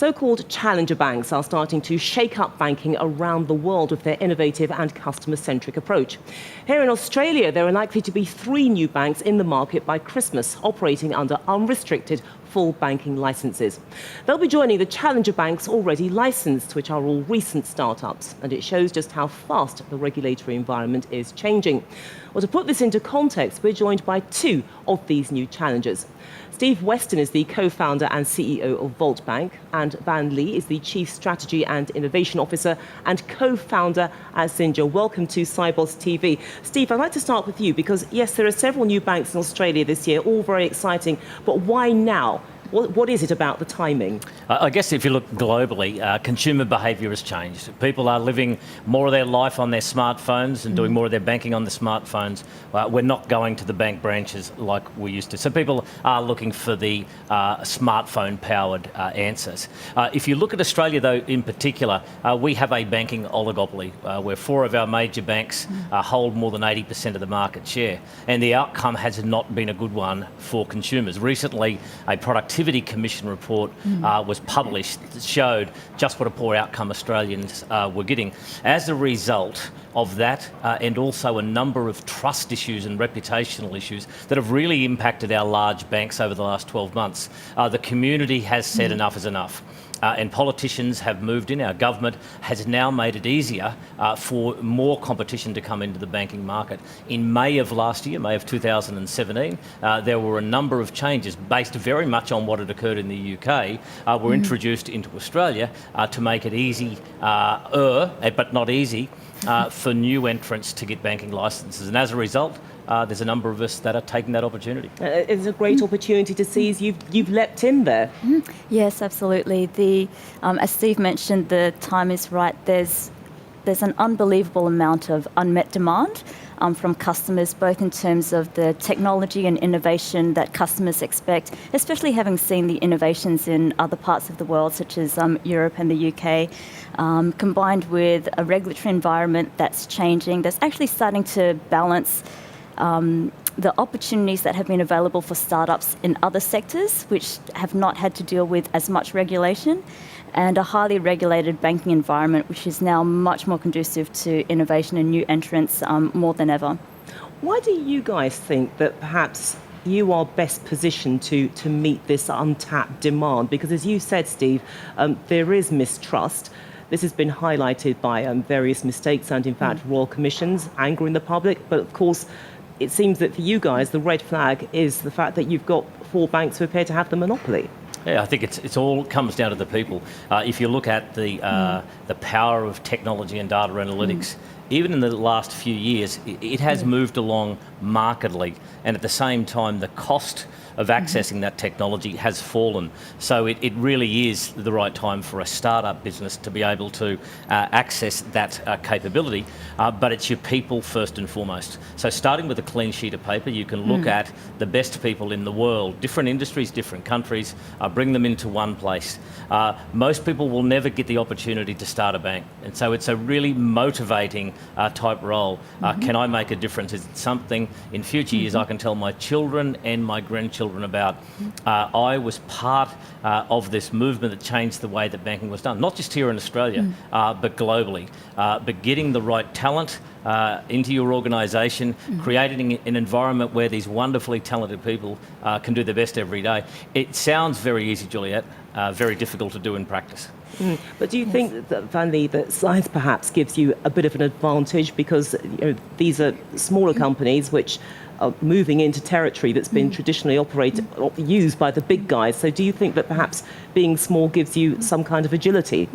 So-called challenger banks are starting to shake up banking around the world with their innovative and customer-centric approach. Here in Australia, there are likely to be 3 new banks in the market by Christmas, operating under unrestricted full banking licenses. They'll be joining the challenger banks already licensed, which are all recent startups, and it shows just how fast the regulatory environment is changing. Well, to put this into context, we're joined by 2 of these new challengers. Weston is the co-founder and CEO of Volt Bank, and Van Lee is the Chief Strategy and Innovation Officer and co-founder at Xinja. Welcome to Sibos TV. Steve, I'd like to start with you because, yes, there are several new banks in Australia this year, all very exciting, but why now? What is it about the timing? I guess if you look globally, consumer behaviour has changed. People are living more of their life on their smartphones and doing more of their banking on the smartphones. We're not going to the bank branches like we used to. So people are looking for the smartphone-powered answers. If you look at Australia, though, in particular, we have a banking oligopoly where 4 of our major banks hold more than 80% of the market share. And the outcome has not been a good one for consumers. Recently, a Productivity Commission report was published that showed just what a poor outcome Australians were getting. As a result of that, and also a number of trust issues and reputational issues that have really impacted our large banks over the last 12 months, the community has said enough is enough. And politicians have moved in. Our government has now made it easier for more competition to come into the banking market. In May of last year, May of 2017, there were a number of changes based very much on what had occurred in the UK, were introduced into Australia to make it easy, but not easy, for new entrants to get banking licences. And as a result, there's a number of us that are taking that opportunity. It's a great opportunity to seize. You've leapt in there. Yes, absolutely. As Steve mentioned, the time is right. There's an unbelievable amount of unmet demand from customers, both in terms of the technology and innovation that customers expect, especially having seen the innovations in other parts of the world, such as Europe and the UK, combined with a regulatory environment that's changing, that's actually starting to balance the opportunities that have been available for startups in other sectors, which have not had to deal with as much regulation, and a highly regulated banking environment, which is now much more conducive to innovation and new entrants more than ever. Why do you guys think that perhaps you are best positioned to meet this untapped demand? Because as you said, Steve, there is mistrust. This has been highlighted by various mistakes and, in fact, royal commissions, anger in the public. But, of course, it seems that for you guys, the red flag is the fact that you've got 4 banks who appear to have the monopoly. Yeah, I think it's all comes down to the people. If you look at the power of technology and data analytics, even in the last few years, it has moved along markedly, and at the same time, the cost of accessing that technology has fallen. So it really is the right time for a startup business to be able to access that capability, but it's your people first and foremost. So starting with a clean sheet of paper, you can look at the best people in the world, different industries, different countries, bring them into one place. Most people will never get the opportunity to start a bank, and so it's a really motivating type role. Can I make a difference? Is it something in future years I can tell my children and my grandchildren about? I was part of this movement that changed the way that banking was done, not just here in Australia, but globally. But getting the right talent into your organisation, creating an environment where these wonderfully talented people can do their best every day. It sounds very easy, Juliet, very difficult to do in practice. But do you think, that, Van Lee, that size perhaps gives you a bit of an advantage because these are smaller companies which are moving into territory that's been traditionally used by the big guys? So do you think that perhaps being small gives you some kind of agility?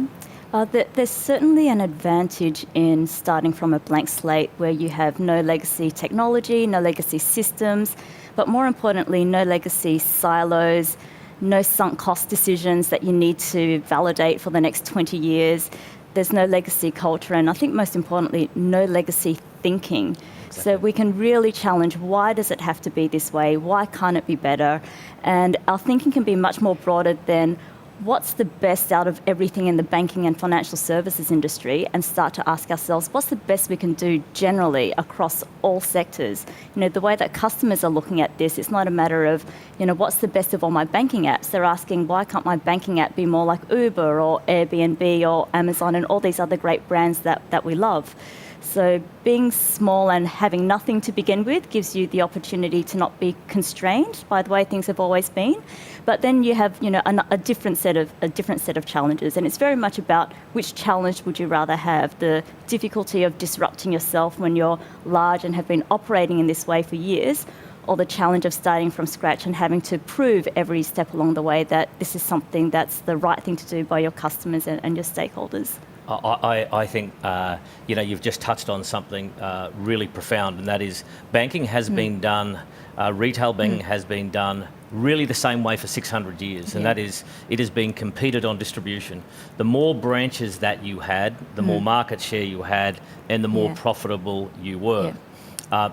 There's certainly an advantage in starting from a blank slate where you have no legacy technology, no legacy systems, but more importantly, no legacy silos, no sunk cost decisions that you need to validate for the next 20 years. There's no legacy culture, and I think most importantly, no legacy thinking. Exactly. So we can really challenge, why does it have to be this way? Why can't it be better? And our thinking can be much more broader than what's the best out of everything in the banking and financial services industry, and start to ask ourselves, what's the best we can do generally across all sectors? The way that customers are looking at this, it's not a matter of, what's the best of all my banking apps? They're asking, why can't my banking app be more like Uber or Airbnb or Amazon and all these other great brands that we love? So being small and having nothing to begin with gives you the opportunity to not be constrained by the way things have always been. But then you have, a different set of challenges, and it's very much about which challenge would you rather have: the difficulty of disrupting yourself when you're large and have been operating in this way for years, or the challenge of starting from scratch and having to prove every step along the way that this is something that's the right thing to do by your customers and your stakeholders. I think, you've just touched on something really profound, and that is banking has been done, retail banking has been done really the same way for 600 years, and that is, it has been competed on distribution. The more branches that you had, the more market share you had, and the more profitable you were.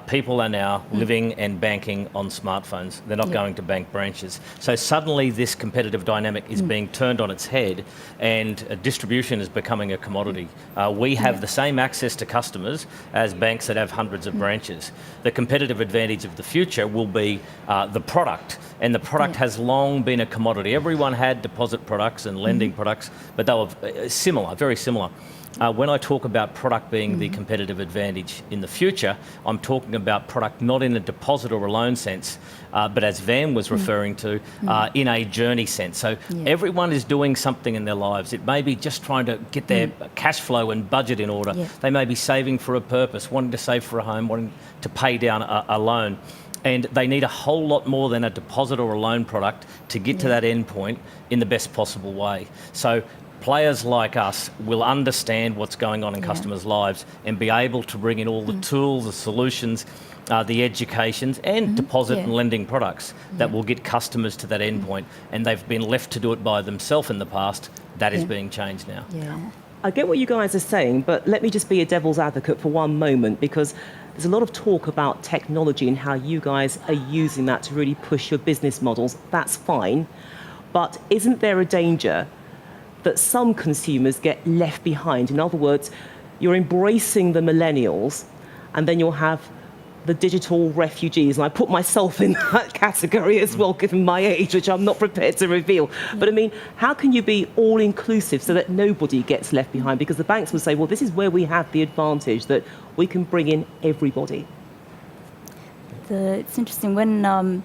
People are now living and banking on smartphones. They're not going to bank branches. So suddenly this competitive dynamic is being turned on its head, and distribution is becoming a commodity. We have the same access to customers as banks that have hundreds of branches. The competitive advantage of the future will be the product, and the product has long been a commodity. Everyone had deposit products and lending products, but they were similar, very similar. When I talk about product being the competitive advantage in the future, I'm talking about product not in a deposit or a loan sense, but as Van was referring to, in a journey sense. So everyone is doing something in their lives. It may be just trying to get their cash flow and budget in order. They may be saving for a purpose, wanting to save for a home, wanting to pay down a loan. And they need a whole lot more than a deposit or a loan product to get to that end point in the best possible way. So players like us will understand what's going on in customers' lives and be able to bring in all the tools, the solutions, the educations and deposit and lending products that will get customers to that end point. And they've been left to do it by themselves in the past. That is being changed now. I get what you guys are saying, but let me just be a devil's advocate for one moment, because there's a lot of talk about technology and how you guys are using that to really push your business models. That's fine. But isn't there a danger that some consumers get left behind? In other words, you're embracing the millennials, and then you'll have the digital refugees. And I put myself in that category as well, given my age, which I'm not prepared to reveal. But I mean, how can you be all-inclusive so that nobody gets left behind? Because the banks will say, well, this is where we have the advantage, that we can bring in everybody. It's interesting when,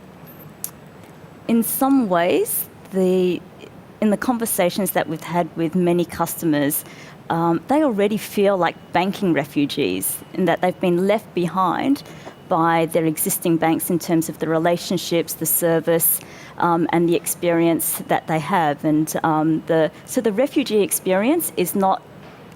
in some ways, in the conversations that we've had with many customers, they already feel like banking refugees, in that they've been left behind by their existing banks in terms of the relationships, the service, and the experience that they have. And so the refugee experience is not,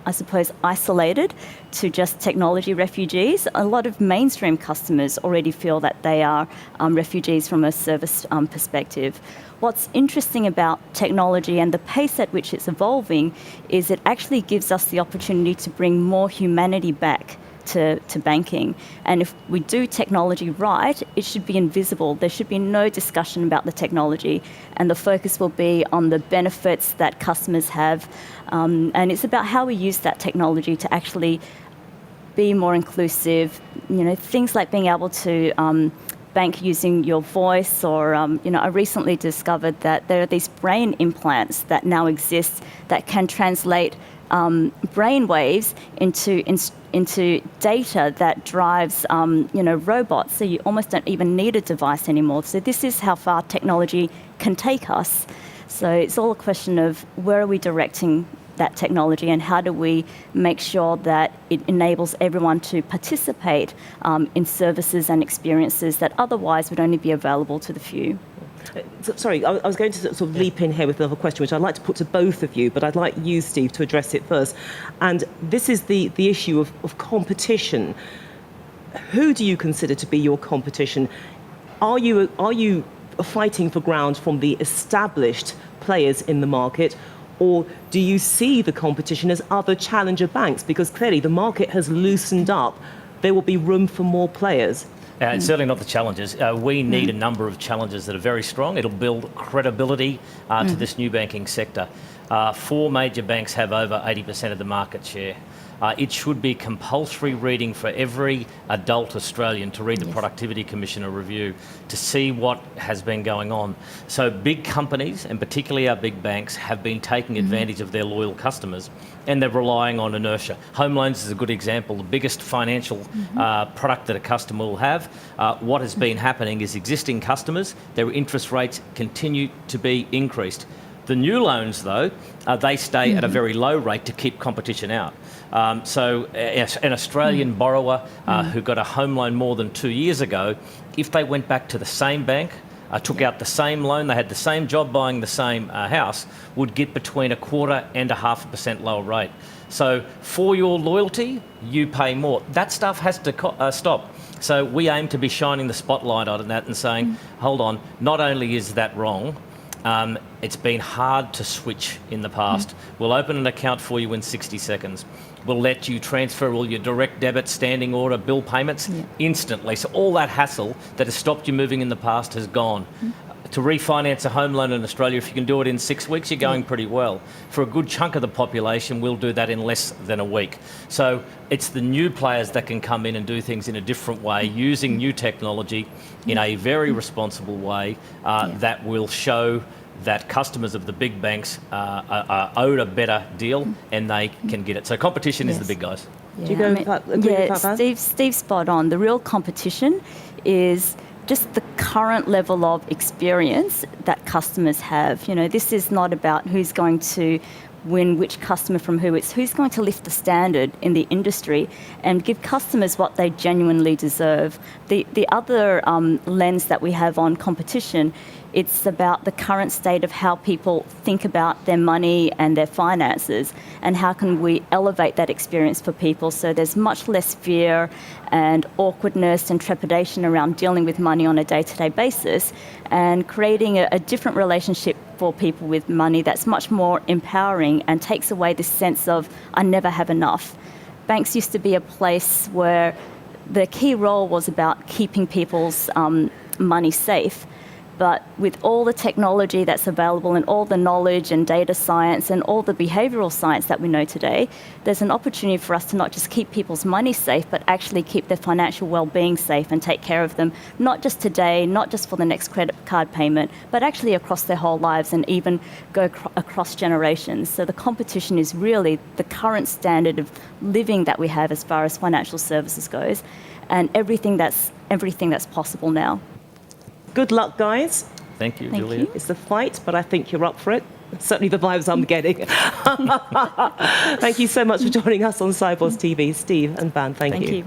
I suppose, isolated to just technology refugees. A lot of mainstream customers already feel that they are refugees from a service perspective. What's interesting about technology and the pace at which it's evolving is it actually gives us the opportunity to bring more humanity back to banking. And if we do technology right, it should be invisible. There should be no discussion about the technology, and the focus will be on the benefits that customers have. And it's about how we use that technology to actually be more inclusive. Things like being able to bank using your voice, or I recently discovered that there are these brain implants that now exist that can translate brain waves into data that drives robots. So you almost don't even need a device anymore. So this is how far technology can take us. So it's all a question of where are we directing that technology, and how do we make sure that it enables everyone to participate in services and experiences that otherwise would only be available to the few. Sorry, I was going to sort of leap in here with another question, which I'd like to put to both of you, but I'd like you, Steve, to address it first. And this is the issue of competition. Who do you consider to be your competition? Are you fighting for ground from the established players in the market, or do you see the competition as other challenger banks? Because clearly the market has loosened up. There will be room for more players. It's certainly not the challenges. We need a number of challenges that are very strong. It'll build credibility to this new banking sector. 4 major banks have over 80% of the market share. It should be compulsory reading for every adult Australian to read the Productivity Commissioner review to see what has been going on. So big companies, and particularly our big banks, have been taking advantage of their loyal customers, and they're relying on inertia. Home loans is a good example, the biggest financial product that a customer will have. What has been happening is existing customers, their interest rates continue to be increased. The new loans, though, they stay at a very low rate to keep competition out. So an Australian borrower who got a home loan more than 2 years ago, if they went back to the same bank, took out the same loan, they had the same job buying the same house, would get between 1/4 and 0.5% lower rate. So for your loyalty, you pay more. That stuff has to stop. So we aim to be shining the spotlight on that and saying, hold on, not only is that wrong, it's been hard to switch in the past. We'll open an account for you in 60 seconds. We'll let you transfer all your direct debit, standing order, bill payments instantly. So all that hassle that has stopped you moving in the past has gone. To refinance a home loan in Australia, if you can do it in 6 weeks, you're going pretty well. For a good chunk of the population, we'll do that in less than a week. So it's the new players that can come in and do things in a different way, using new technology in a very responsible way that will show that customers of the big banks are owed a better deal and they can get it. So competition is the big guys. Do you agree with that, Van? Steve's spot on. The real competition is just the current level of experience that customers have. You know, this is not about who's going to win which customer from who. It's who's going to lift the standard in the industry and give customers what they genuinely deserve. The other lens that we have on competition, it's about the current state of how people think about their money and their finances, and how can we elevate that experience for people so there's much less fear and awkwardness and trepidation around dealing with money on a day-to-day basis, and creating a different relationship for people with money that's much more empowering and takes away this sense of, I never have enough. Banks used to be a place where the key role was about keeping people's money safe. But with all the technology that's available and all the knowledge and data science and all the behavioural science that we know today, there's an opportunity for us to not just keep people's money safe, but actually keep their financial well-being safe and take care of them, not just today, not just for the next credit card payment, but actually across their whole lives and even go across generations. So the competition is really the current standard of living that we have as far as financial services goes, and everything that's possible now. Good luck, guys. Thank you, Thank Julia. you. It's a fight, but I think you're up for it. Certainly the vibes I'm getting. Thank you so much for joining us on Sibos TV. Steve and Van, thank you. Thank you.